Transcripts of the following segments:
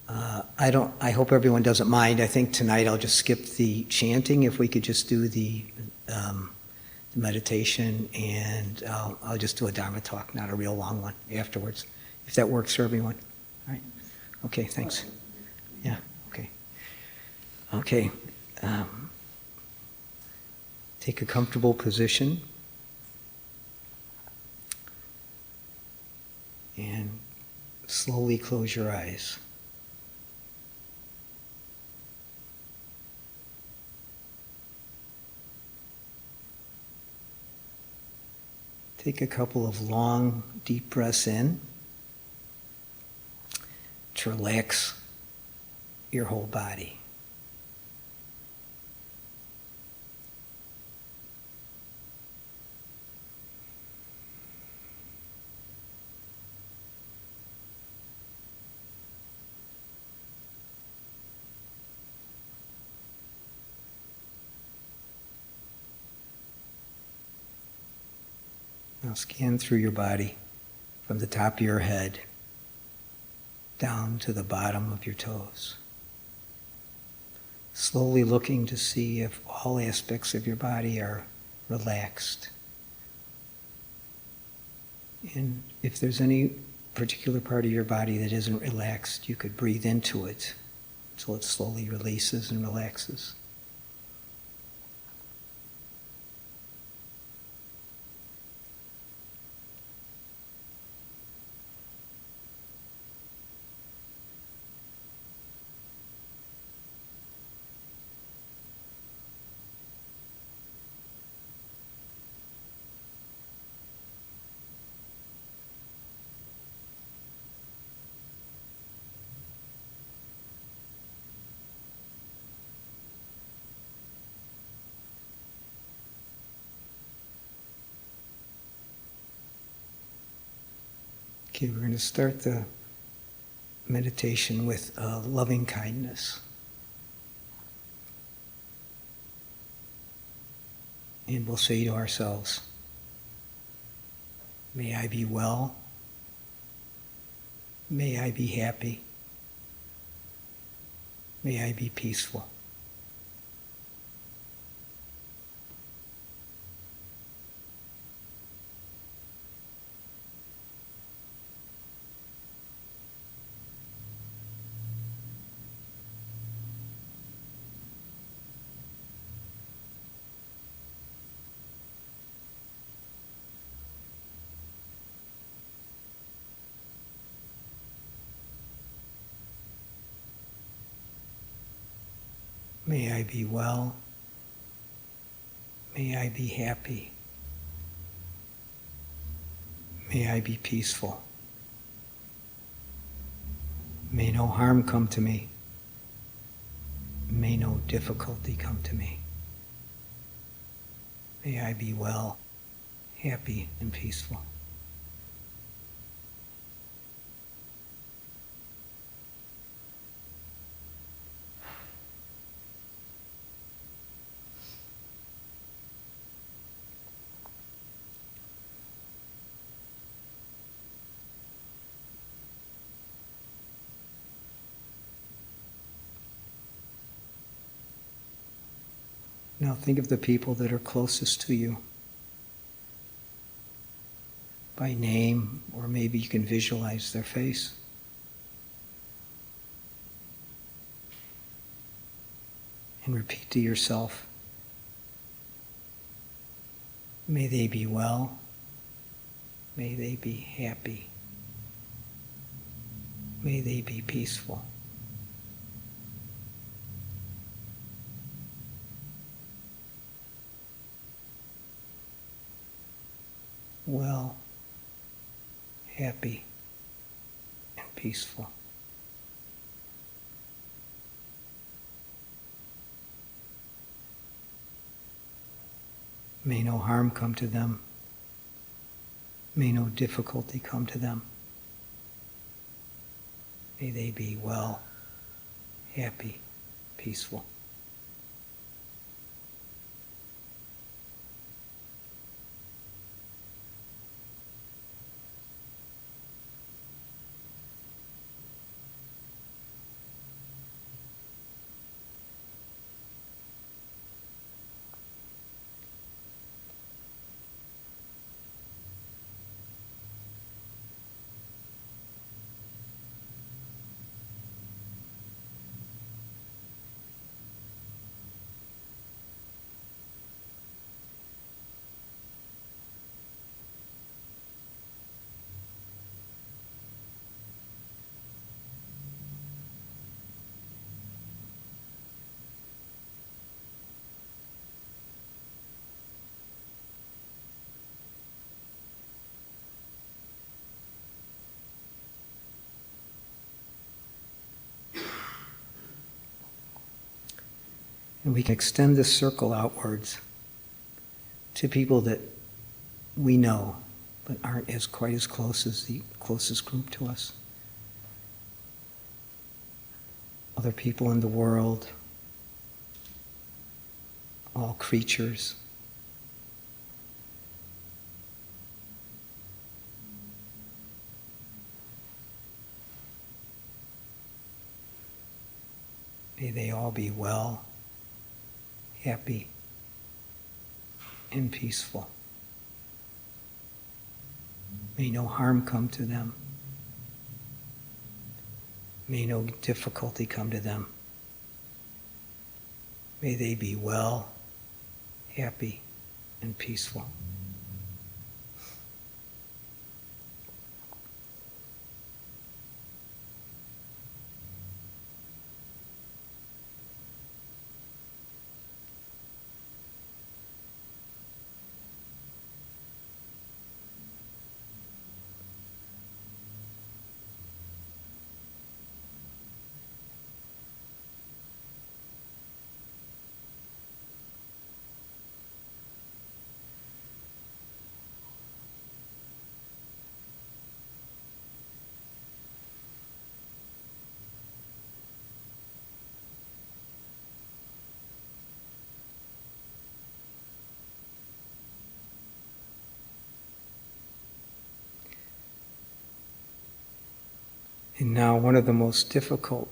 I hope everyone doesn't mind. I think tonight I'll just skip the chanting. If we could just do the meditation, and I'll just do a Dharma talk, not a real long one, afterwards, if that works for everyone. All right? Okay, thanks. Yeah, okay. Okay. Take a comfortable position. And slowly close your eyes. Take a couple of long, deep breaths in to relax your whole body. Now scan through your body from the top of your head down to the bottom of your toes. Slowly looking to see if all aspects of your body are relaxed. And if there's any particular part of your body that isn't relaxed, you could breathe into it until it slowly releases and relaxes. Okay, we're going to start the meditation with loving kindness. And we'll say to ourselves, may I be well, may I be happy, may I be peaceful. May I be well. May I be happy. May I be peaceful. May no harm come to me. May no difficulty come to me. May I be well, happy, and peaceful. Now think of the people that are closest to you by name, or maybe you can visualize their face. And repeat to yourself, may they be well, may they be happy, may they be peaceful. Well, happy, and peaceful. May no harm come to them. May no difficulty come to them. May they be well, happy, peaceful. And we can extend this circle outwards to people that we know but aren't as quite as close as the closest group to us. Other people in the world, all creatures. May they all be well, happy, and peaceful. May no harm come to them. May no difficulty come to them. May they be well, happy, and peaceful. And now one of the most difficult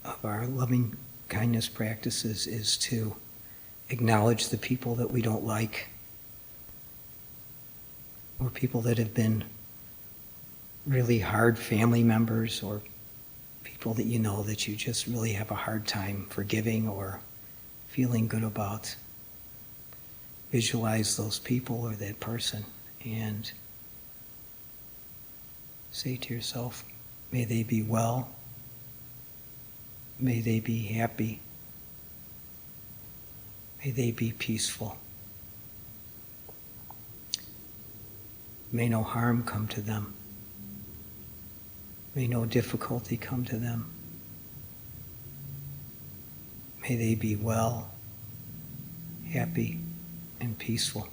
of our loving kindness practices is to acknowledge the people that we don't like, or people that have been really hard family members, or people that you know that you just really have a hard time forgiving or feeling good about. Visualize those people or that person and say to yourself, may they be well, may they be happy, may they be peaceful. May no harm come to them. May no difficulty come to them. May they be well, happy, and peaceful.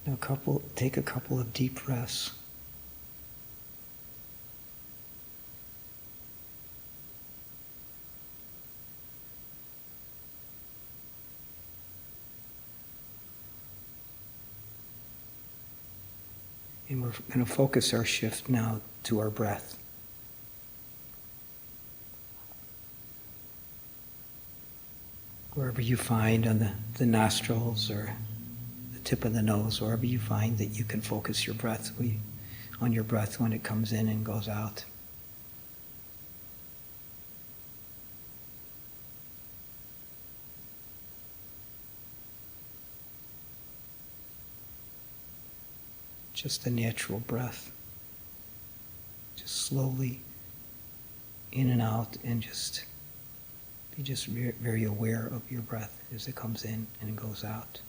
Now take a couple of deep breaths. And we're going to focus our shift now to our breath. Wherever you find on the nostrils or the tip of the nose, wherever you find that you can focus your breath on your breath when it comes in and goes out. Just a natural breath. Just slowly in and out, and just be just very aware of your breath as it comes in and goes out.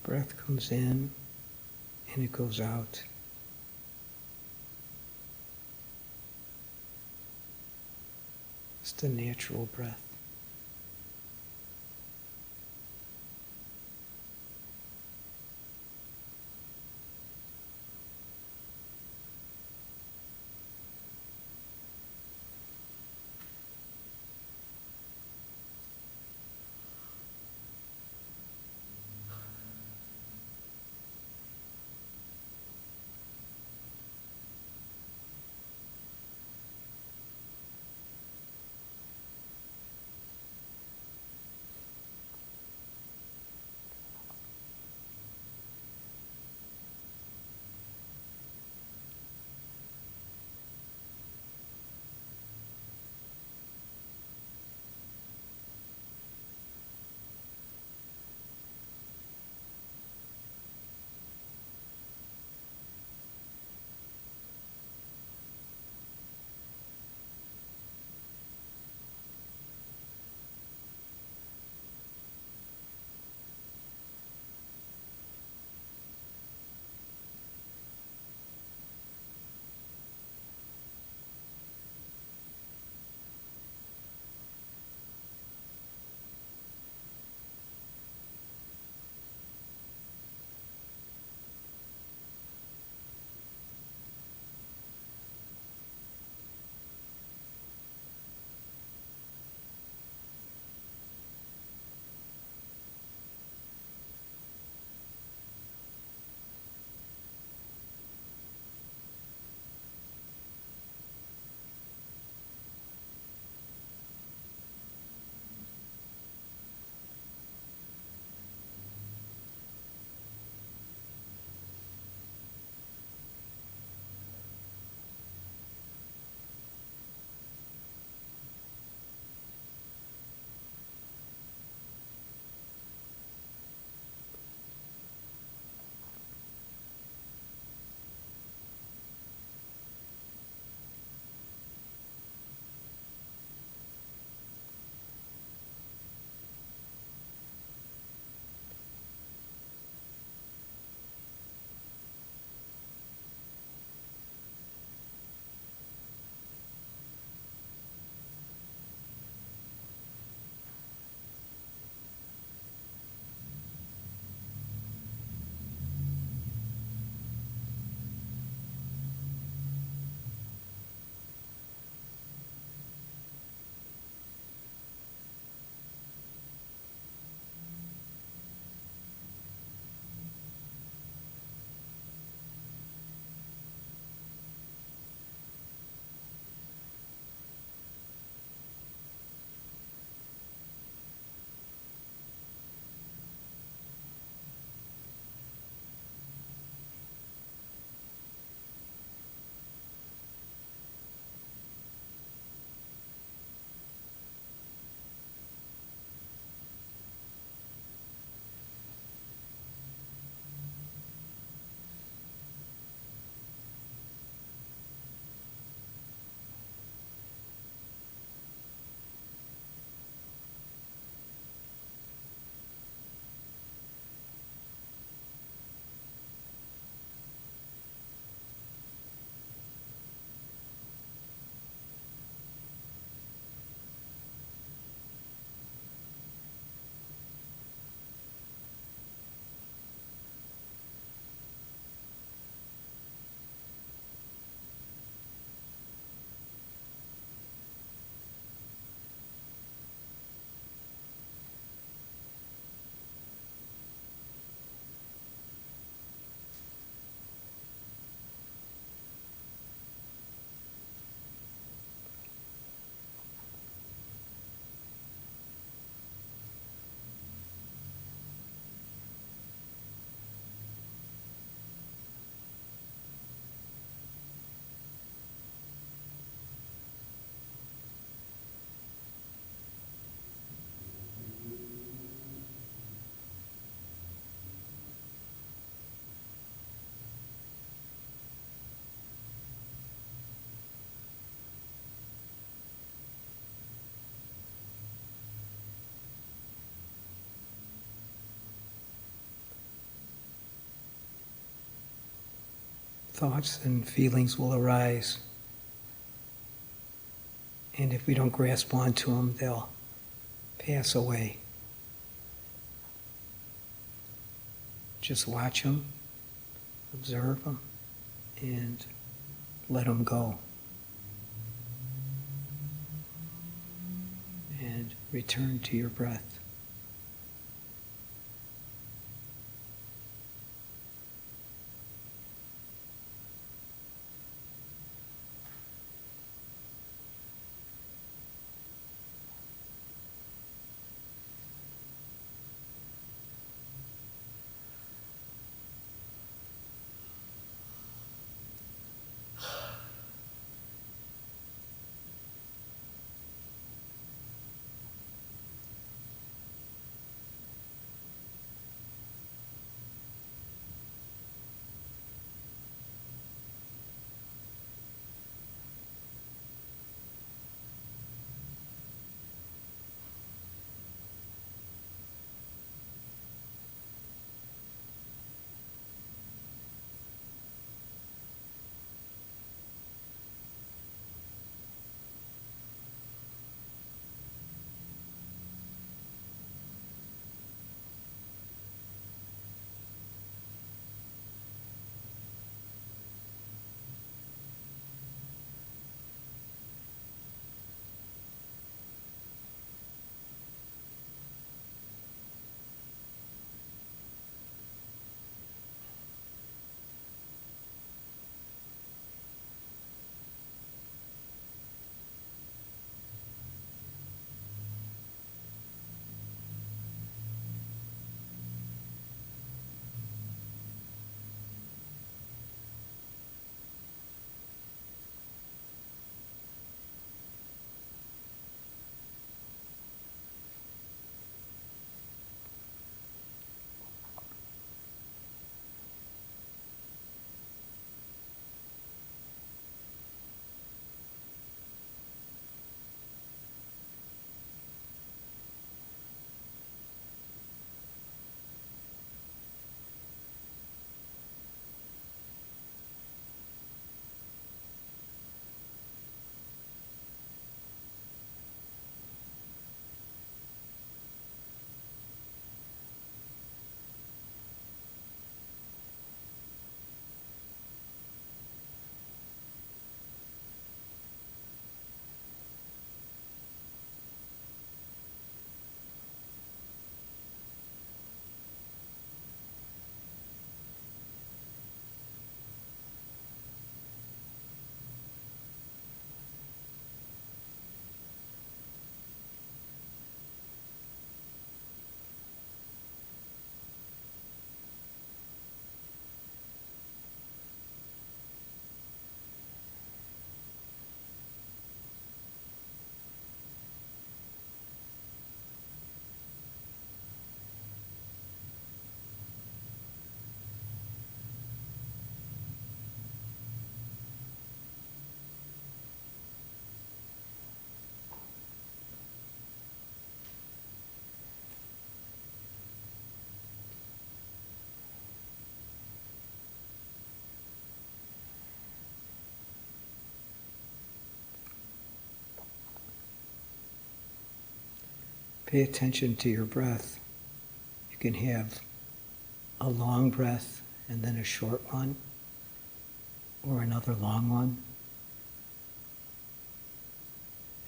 Breath comes in and it goes out. It's the natural breath. thoughts and feelings will arise. And if we don't grasp onto them, they'll pass away. Just watch them, observe them, and let them go. And return to your breath. Pay attention to your breath. You can have a long breath and then a short one, or another long one.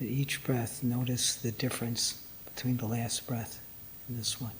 At each breath, notice the difference between the last breath and this one.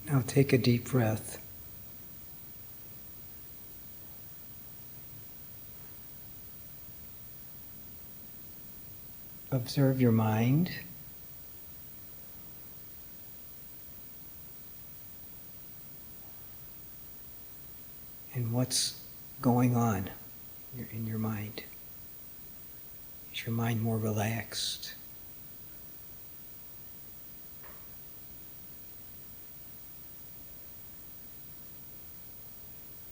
Now take a deep breath. Observe your mind. And what's going on in your mind? Is your mind more relaxed?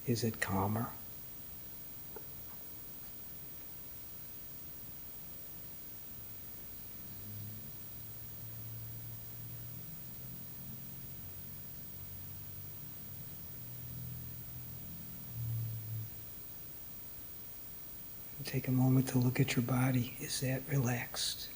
Is it calmer? Take a moment to look at your body. Is that relaxed?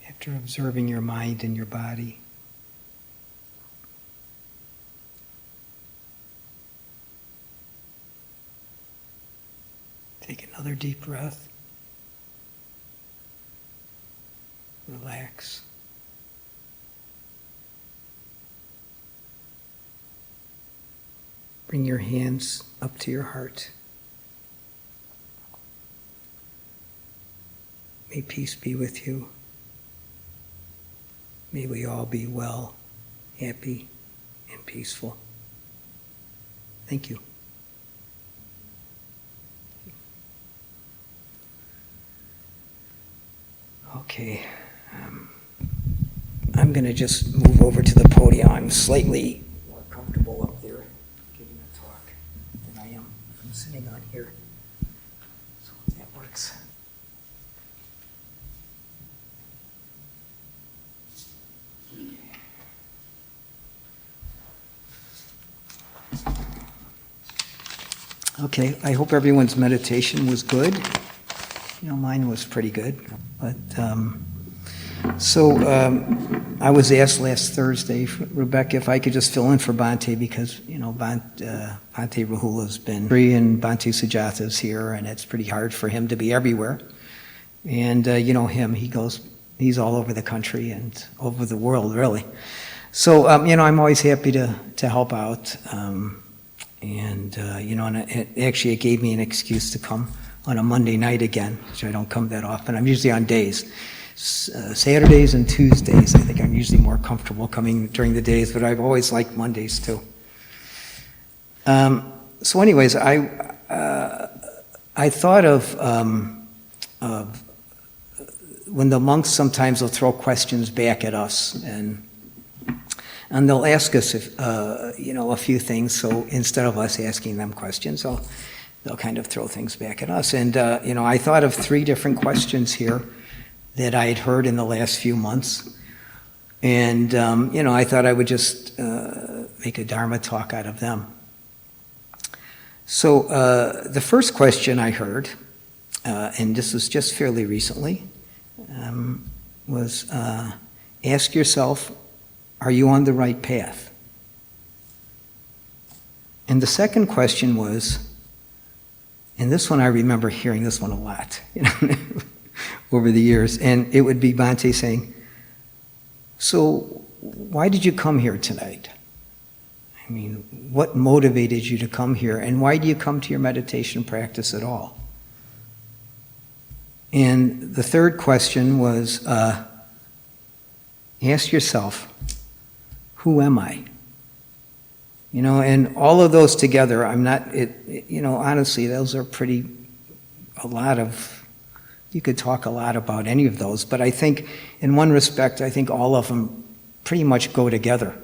After observing your mind and your body, take another deep breath. Relax. Bring your hands up to your heart. May peace be with you. May we all be well, happy, and peaceful. Thank you. Okay. I'm going to just move over to the podium. I'm slightly more comfortable up there giving a talk than I am from sitting on here. So that works. Okay, I hope everyone's meditation was good. Mine was pretty good. But I was asked last Thursday, Rebecca, if I could just fill in for Bhante because, Bhante Rahula's been free and Bhante Sujata's here, and it's pretty hard for him to be everywhere. And him, he's all over the country and over the world, really. So, I'm always happy to help out. And actually it gave me an excuse to come on a Monday night again, which I don't come that often. I'm usually on days. Saturdays and Tuesdays, I think I'm usually more comfortable coming during the days, but I've always liked Mondays too. So anyways, I thought of when the monks sometimes will throw questions back at us, and they'll ask us a few things. So instead of us asking them questions, they'll kind of throw things back at us. And I thought of 3 different questions here that I had heard in the last few months, and I thought I would just make a Dharma talk out of them. So the first question I heard, and this was just fairly recently, was ask yourself, are you on the right path? And the second question was, and this one I remember hearing this one a lot, over the years, and it would be Bhante saying, so why did you come here tonight? I mean, what motivated you to come here, and why do you come to your meditation practice at all? And the third question was, ask yourself, who am I? And all of those together, honestly, those are you could talk a lot about any of those, but I think in one respect, I think all of them pretty much go together.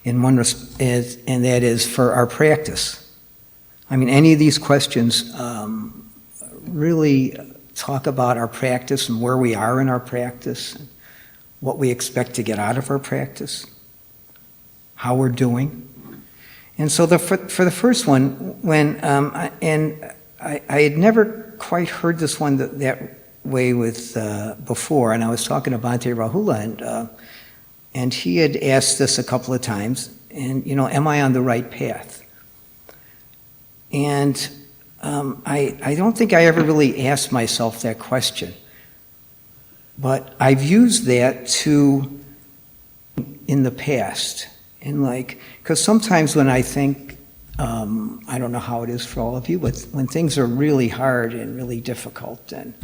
In one respect, and that is for our practice. I mean, any of these questions really talk about our practice and where we are in our practice, what we expect to get out of our practice, how we're doing. And so for the first one, when I had never quite heard this one that way with before, and I was talking to Bhante Rahula, and he had asked this a couple of times, and am I on the right path? And I don't think I ever really asked myself that question, but I've used that in the past. And because sometimes when I think, I don't know how it is for all of you, but when things are really hard and really difficult and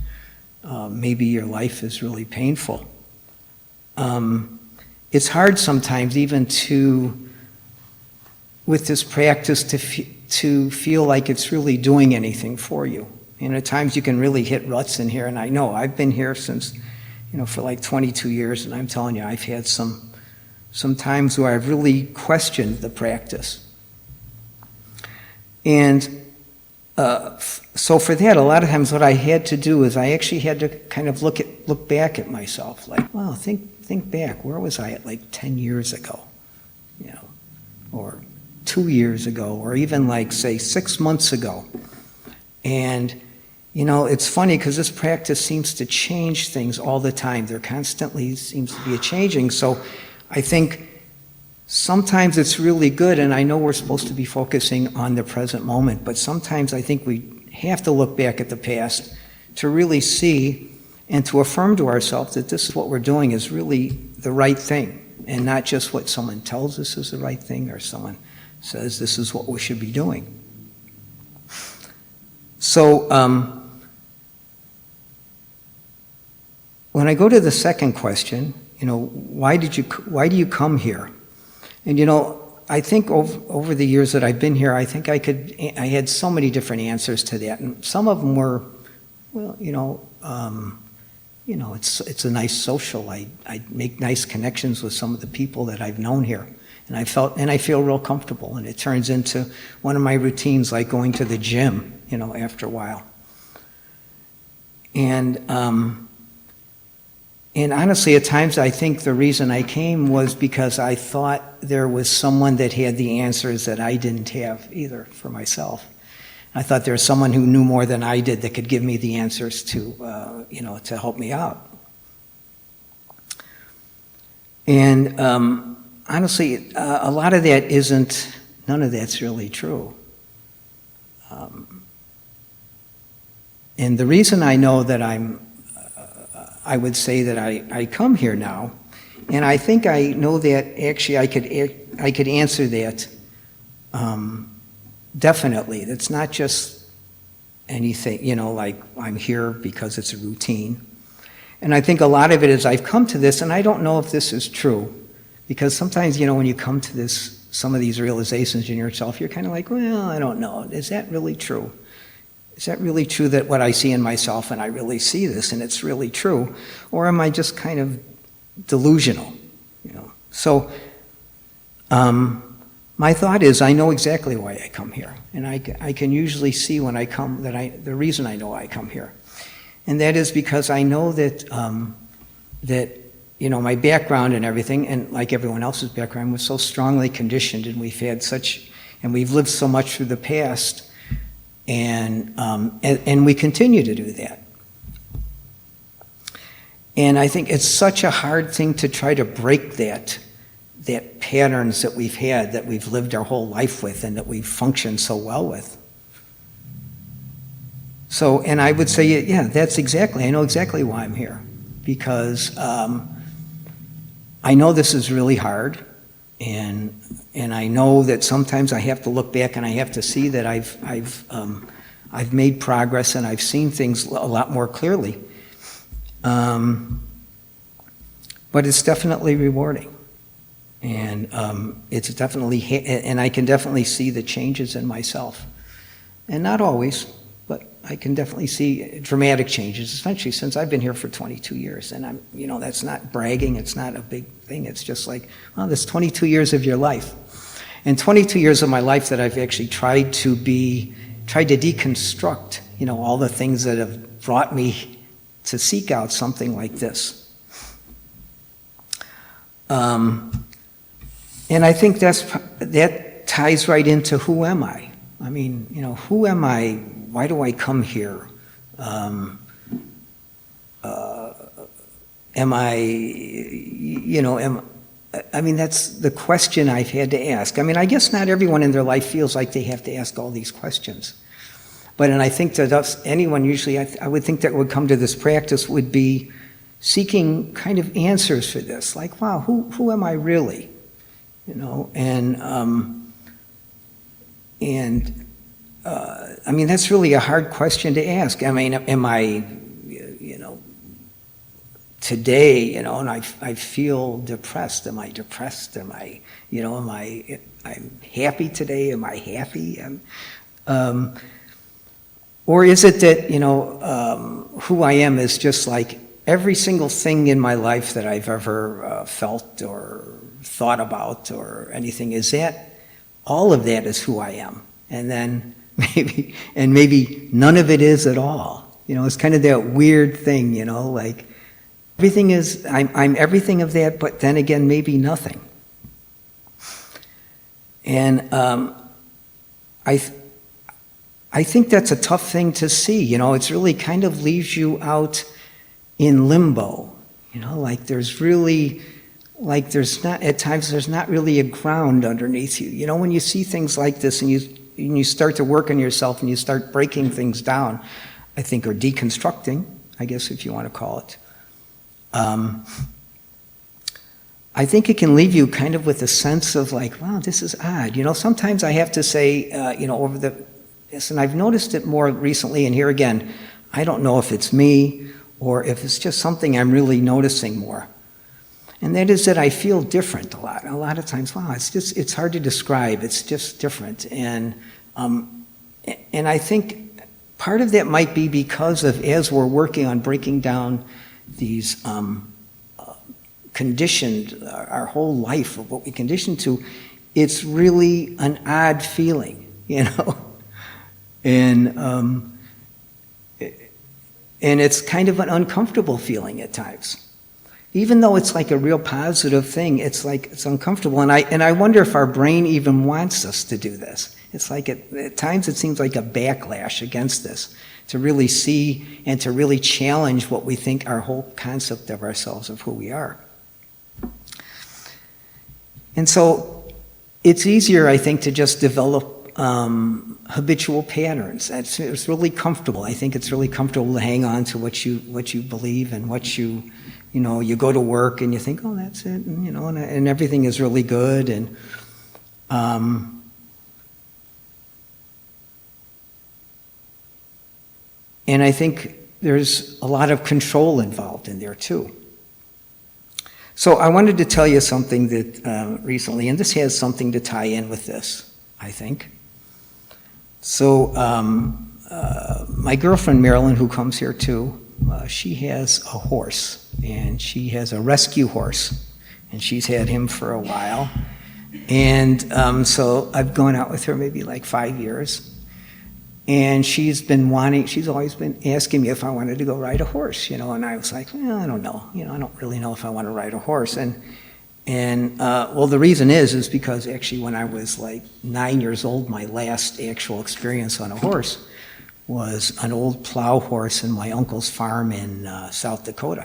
maybe your life is really painful, it's hard sometimes even with this practice to feel like it's really doing anything for you. And at times you can really hit ruts in here, and I know I've been here since, for like 22 years, and I'm telling you, I've had some times where I've really questioned the practice. And so for that, a lot of times what I had to do is I actually had to kind of look back at myself, like, well, think back, where was I at like 10 years ago, or 2 years ago, or even like, say, 6 months ago. And, it's funny because this practice seems to change things all the time. There constantly seems to be a changing. So I think sometimes it's really good, and I know we're supposed to be focusing on the present moment, but sometimes I think we have to look back at the past to really see and to affirm to ourselves that this is what we're doing is really the right thing, and not just what someone tells us is the right thing or someone says this is what we should be doing. So when I go to the second question, why do you come here? And I think over the years that I've been here, I think I had so many different answers to that, and some of them were, well, it's a nice social. I make nice connections with some of the people that I've known here, and I feel real comfortable, and it turns into one of my routines, like going to the gym, after a while. And honestly, at times I think the reason I came was because I thought there was someone that had the answers that I didn't have either for myself. I thought there was someone who knew more than I did that could give me the answers to help me out. And honestly, a lot of that none of that's really true. And the reason I know that I would say that I come here now, and I think I know that actually I could answer that definitely. That's not just anything, like I'm here because it's a routine. And I think a lot of it is I've come to this, and I don't know if this is true, because sometimes, when you come to some of these realizations in yourself, you're kind of like, well, I don't know. Is that really true? Is that really true that what I see in myself and I really see this and it's really true? Or am I just kind of delusional? So my thought is I know exactly why I come here. And I can usually see when I come the reason I know I come here. And that is because I know that my background and everything, and like everyone else's background, was so strongly conditioned, and we've lived so much through the past. And we continue to do that. And I think it's such a hard thing to try to break that patterns that we've had, that we've lived our whole life with, and that we've functioned so well with. So, and I would say, yeah, I know exactly why I'm here. Because I know this is really hard, and I know that sometimes I have to look back and I have to see that I've made progress and I've seen things a lot more clearly. But it's definitely rewarding, and it's definitely, and I can definitely see the changes in myself, and not always, but I can definitely see dramatic changes, especially since I've been here for 22 years. And that's not bragging, it's not a big thing. It's just like, well, that's 22 years of your life. And 22 years of my life that I've actually tried to deconstruct, all the things that have brought me to seek out something like this. And I think that ties right into who am I? I mean, who am I? Why do I come here? Am I, that's the question I've had to ask. I mean, I guess not everyone in their life feels like they have to ask all these questions. And I think that anyone usually, I would think that would come to this practice would be seeking kind of answers for this. Like, wow, who am I really? That's really a hard question to ask. I mean, am I, today, and I feel depressed. Am I depressed? I'm happy today? Am I happy? Or is it that, who I am is just like every single thing in my life that I've ever felt or thought about or anything, is that all of that is who I am? And then maybe none of it is at all. It's kind of that weird thing, like everything is, I'm everything of that, but then again, maybe nothing. And I think that's a tough thing to see. It's really kind of leaves you out in limbo. Like there's really, like there's not, at times there's not really a ground underneath you. When you see things like this and you start to work on yourself and you start breaking things down, I think, or deconstructing, I guess if you want to call it. I think it can leave you kind of with a sense of like, wow, this is odd. Sometimes I have to say, and I've noticed it more recently, and here again, I don't know if it's me or if it's just something I'm really noticing more. And that is that I feel different a lot. A lot of times, wow, it's hard to describe. It's just different. And I think part of that might be because of, as we're working on breaking down these conditioned, our whole life of what we conditioned to, it's really an odd feeling, And it's kind of an uncomfortable feeling at times. Even though it's like a real positive thing, it's like it's uncomfortable. And I wonder if our brain even wants us to do this. It's like at times it seems like a backlash against this, to really see and to really challenge what we think our whole concept of ourselves, of who we are. And so it's easier, I think, to just develop habitual patterns. It's really comfortable. I think it's really comfortable to hang on to what you believe and what you go to work and you think, oh, that's it, and everything is really good. And I think there's a lot of control involved in there too. So I wanted to tell you something that recently, and this has something to tie in with this, I think. So my girlfriend Marilyn, who comes here too, she has a horse, and she has a rescue horse, and she's had him for a while. And so I've gone out with her maybe like 5 years, and she's always been asking me if I wanted to go ride a horse, and I was like, well, I don't know, I don't really know if I want to ride a horse. And the reason is because actually when I was like 9 years old, my last actual experience on a horse was an old plow horse in my uncle's farm in South Dakota.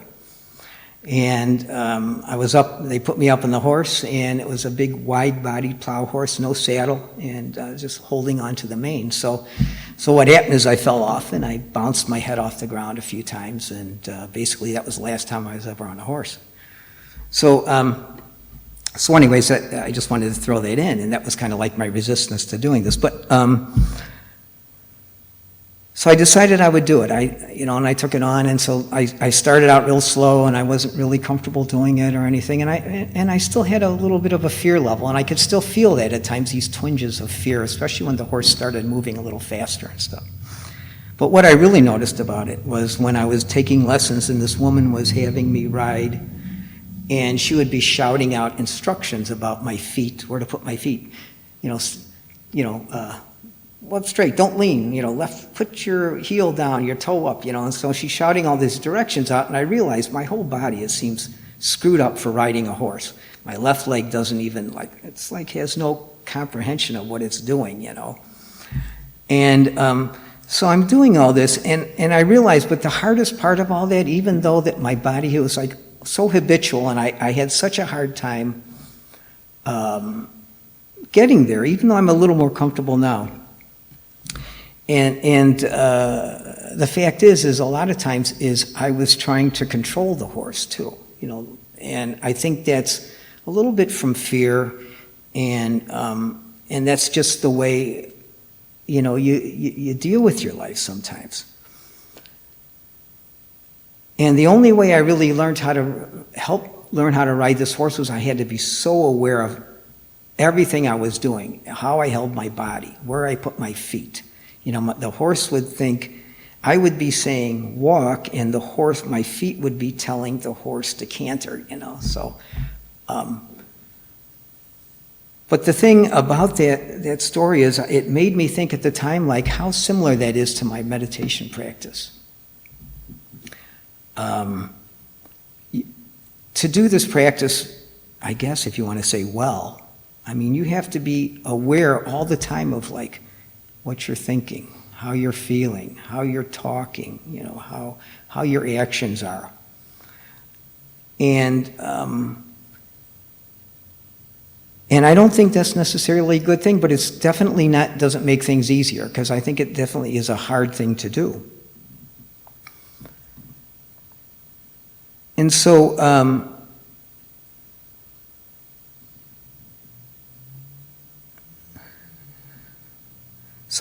And I was up, they put me up on the horse, and it was a big wide-bodied plow horse, no saddle, and just holding onto the mane. So what happened is I fell off, and I bounced my head off the ground a few times, and basically that was the last time I was ever on a horse. So anyways, I just wanted to throw that in, and that was kind of like my resistance to doing this. But so I decided I would do it. And I took it on, and so I started out real slow, and I wasn't really comfortable doing it or anything, and I still had a little bit of a fear level, and I could still feel that at times, these twinges of fear, especially when the horse started moving a little faster and stuff. But what I really noticed about it was when I was taking lessons, and this woman was having me ride, and she would be shouting out instructions about my feet, where to put my feet, up straight, don't lean, left, put your heel down, your toe up, and so she's shouting all these directions out, and I realized my whole body, it seems, screwed up for riding a horse. My left leg doesn't even has no comprehension of what it's doing, And so I'm doing all this, and I realized, but the hardest part of all that, even though that my body was like so habitual, and I had such a hard time getting there, even though I'm a little more comfortable now. And the fact is a lot of times is I was trying to control the horse too, and I think that's a little bit from fear, and that's just the way, you deal with your life sometimes. And the only way I really learned how to learn how to ride this horse was I had to be so aware of everything I was doing, how I held my body, where I put my feet. The horse would think I would be saying walk, and my feet would be telling the horse to canter, so. But the thing about that story is it made me think at the time, like, how similar that is to my meditation practice. To do this practice, I guess, if you want to say well, you have to be aware all the time of, like, what you're thinking, how you're feeling, how you're talking, how your actions are. And I don't think that's necessarily a good thing, but it's definitely doesn't make things easier, because I think it definitely is a hard thing to do. And so,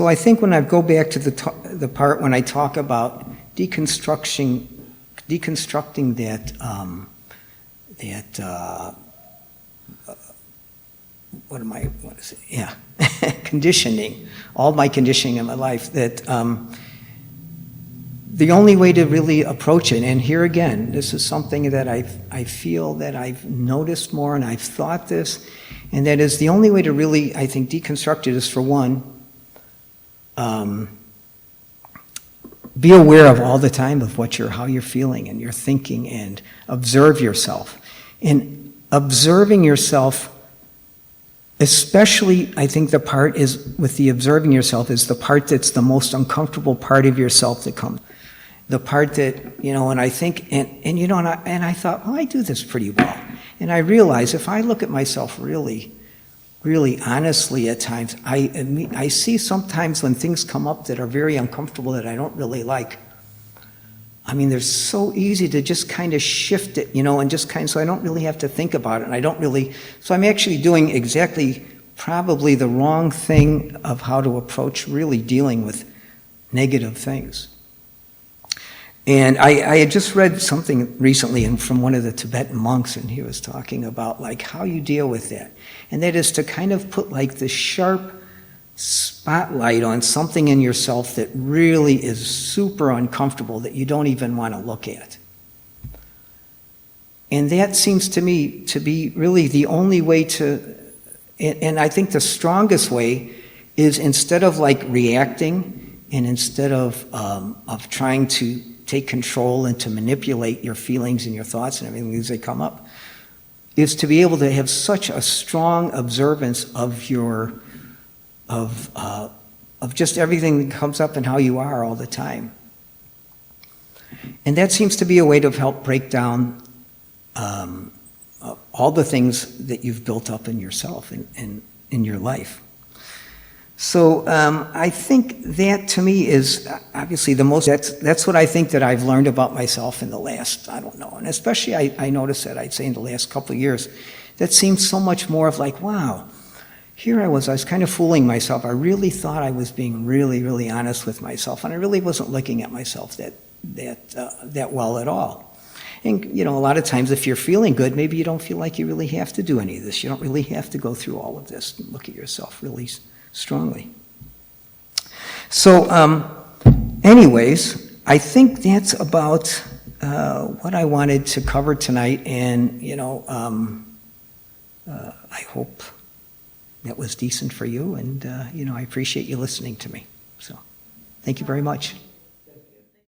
I think when I go back to the part when I talk about deconstructing that conditioning, all my conditioning in my life, that the only way to really approach it, and here again, this is something that I feel that I've noticed more, and I've thought this, and that is the only way to really, I think, deconstruct it is, for one, be aware of all the time of how you're feeling and you're thinking, and observe yourself. And observing yourself, especially, I think the part is with the observing yourself is the part that's the most uncomfortable part of yourself that comes. The part that, and I think, and I thought, well, I do this pretty well. And I realize if I look at myself really, really honestly at times, I see sometimes when things come up that are very uncomfortable that I don't really like. They're so easy to just kind of shift it, and just so I don't really have to think about it. And so I'm actually doing exactly probably the wrong thing of how to approach really dealing with negative things. And I had just read something recently from one of the Tibetan monks, and he was talking about like how you deal with that. And that is to kind of put like this sharp spotlight on something in yourself that really is super uncomfortable, that you don't even want to look at. And that seems to me to be really the only way to, and I think the strongest way is, instead of like reacting, and instead of trying to take control and to manipulate your feelings and your thoughts and everything as they come up, is to be able to have such a strong observance of just everything that comes up and how you are all the time. And that seems to be a way to help break down all the things that you've built up in yourself and in your life. So I think that to me is obviously the most, that's what I think that I've learned about myself in the last, I don't know, and especially I noticed that, I'd say, in the last couple of years, that seems so much more of like, wow, here I was kind of fooling myself. I really thought I was being really, really honest with myself, and I really wasn't looking at myself that well at all. And, a lot of times if you're feeling good, maybe you don't feel like you really have to do any of this. You don't really have to go through all of this and look at yourself really strongly. So, anyways, I think that's about what I wanted to cover tonight, and, I hope that was decent for you, and, I appreciate you listening to me. So, thank you very much.